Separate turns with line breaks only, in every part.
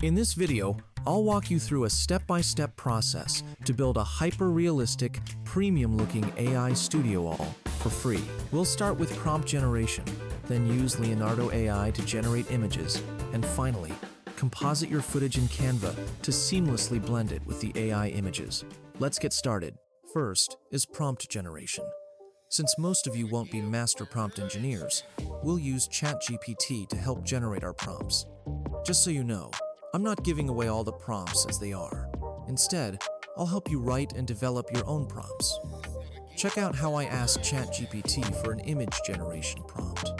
In this video, I'll walk you through a step-by-step process to build a hyper-realistic, premium-looking AI studio all for free. We'll start with prompt generation, then use Leonardo AI to generate images, and finally, composite your footage in Canva to seamlessly blend it with the AI images. Let's get started. First is prompt generation. Since most of you won't be master prompt engineers, we'll use ChatGPT to help generate our prompts. Just so you know, I'm not giving away all the prompts as they are. Instead, I'll help you write and develop your own prompts. Check out how I asked ChatGPT for an image generation prompt.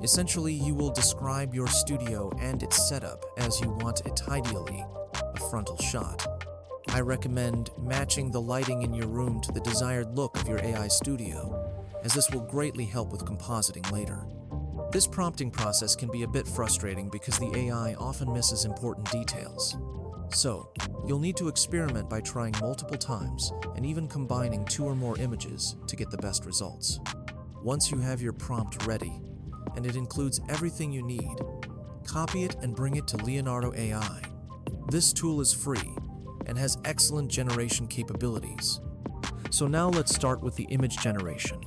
Essentially, you will describe your studio and its setup as you want it, ideally a frontal shot. I recommend matching the lighting in your room to the desired look of your AI studio, as this will greatly help with compositing later. This prompting process can be a bit frustrating because the AI often misses important details. So, you'll need to experiment by trying multiple times and even combining 2 or more images to get the best results. Once you have your prompt ready, and it includes everything you need, copy it and bring it to Leonardo AI. This tool is free and has excellent generation capabilities. So now let's start with the image generation.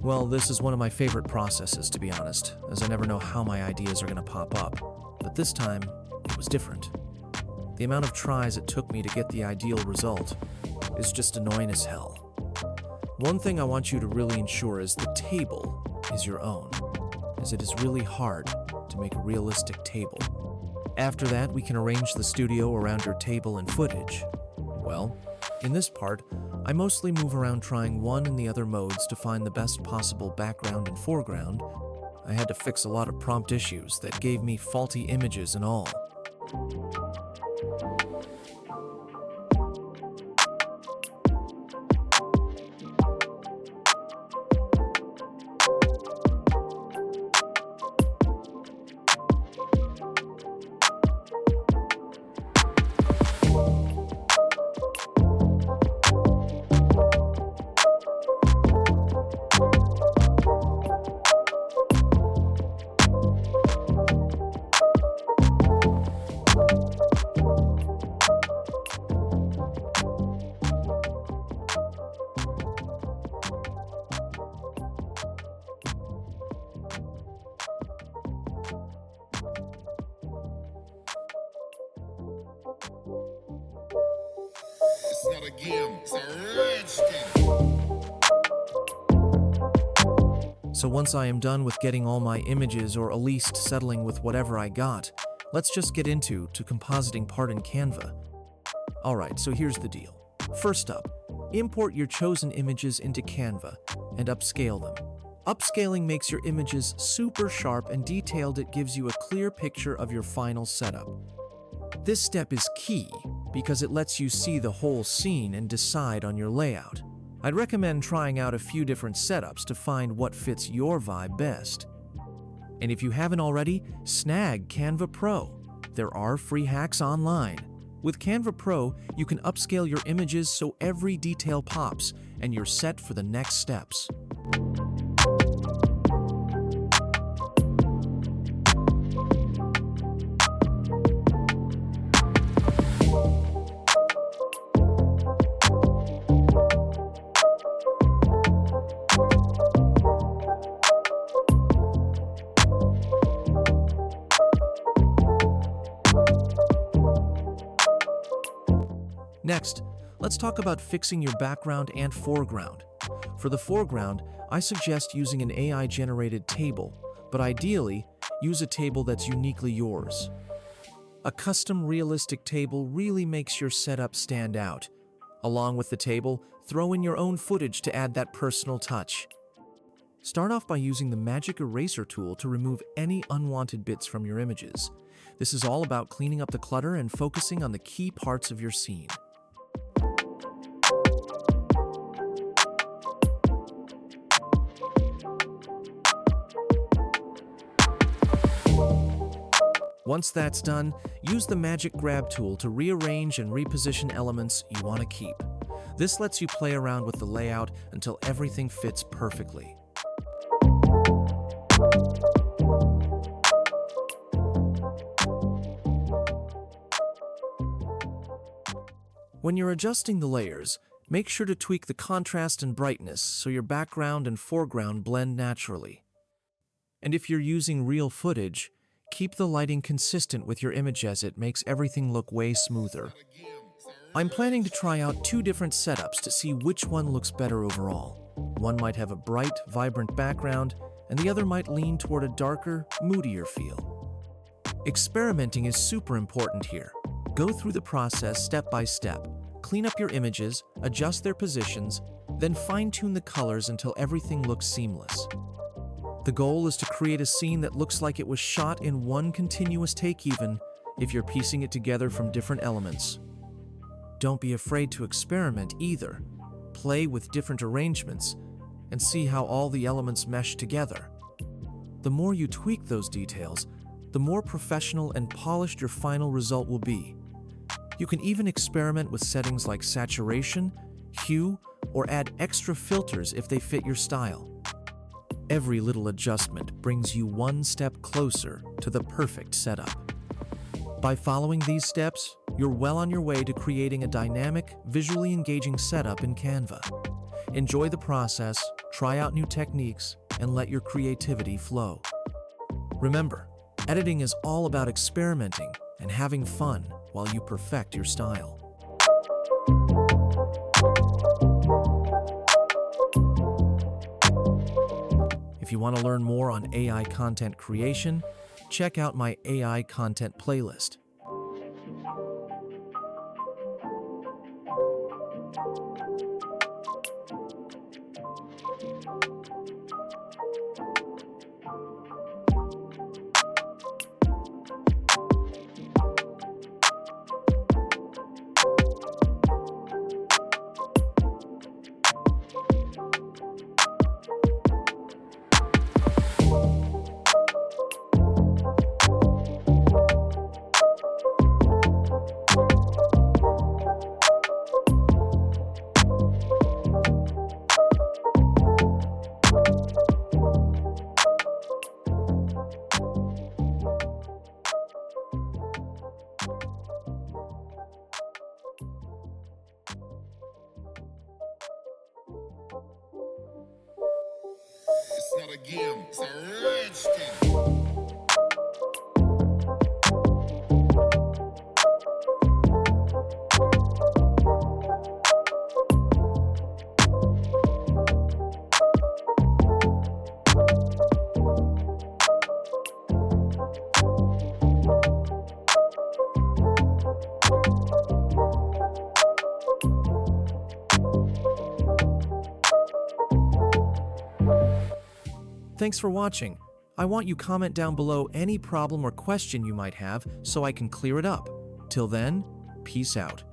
Well, this is one of my favorite processes, to be honest, as I never know how my ideas are going to pop up. But this time, it was different. The amount of tries it took me to get the ideal result is just annoying as hell. One thing I want you to really ensure is the table is your own, as it is really hard to make a realistic table. After that, we can arrange the studio around your table and footage. Well, in this part, I mostly move around trying one and the other modes to find the best possible background and foreground. I had to fix a lot of prompt issues that gave me faulty images and all.
It's not a game, it's a rich thing.
So once I am done with getting all my images, or at least settling with whatever I got, let's just get into compositing part in Canva. Alright, so here's the deal. First up, import your chosen images into Canva and upscale them. Upscaling makes your images super sharp and detailed. It gives you a clear picture of your final setup. This step is key because it lets you see the whole scene and decide on your layout. I'd recommend trying out a few different setups to find what fits your vibe best. And if you haven't already, snag Canva Pro. There are free hacks online. With Canva Pro, you can upscale your images so every detail pops, and you're set for the next steps. Next, let's talk about fixing your background and foreground. For the foreground, I suggest using an AI-generated table, but ideally, use a table that's uniquely yours. A custom realistic table really makes your setup stand out. Along with the table, throw in your own footage to add that personal touch. Start off by using the magic eraser tool to remove any unwanted bits from your images. This is all about cleaning up the clutter and focusing on the key parts of your scene. Once that's done, use the magic grab tool to rearrange and reposition elements you want to keep. This lets you play around with the layout until everything fits perfectly. When you're adjusting the layers, make sure to tweak the contrast and brightness so your background and foreground blend naturally. And if you're using real footage, keep the lighting consistent with your image as it makes everything look way smoother. I'm planning to try out 2 different setups to see which one looks better overall. One might have a bright, vibrant background, and the other might lean toward a darker, moodier feel. Experimenting is super important here. Go through the process step by step. Clean up your images, adjust their positions, then fine-tune the colors until everything looks seamless. The goal is to create a scene that looks like it was shot in one continuous take even if you're piecing it together from different elements. Don't be afraid to experiment either. Play with different arrangements and see how all the elements mesh together. The more you tweak those details, the more professional and polished your final result will be. You can even experiment with settings like saturation, hue, or add extra filters if they fit your style. Every little adjustment brings you one step closer to the perfect setup. By following these steps, you're well on your way to creating a dynamic, visually engaging setup in Canva. Enjoy the process, try out new techniques, and let your creativity flow. Remember, editing is all about experimenting and having fun while you perfect your style. If you want to learn more on AI content creation, check out my AI content playlist.
It's not a game, it's a rich thing.
Thanks for watching. I want you to comment down below any problem or question you might have so I can clear it up. Till then, peace out.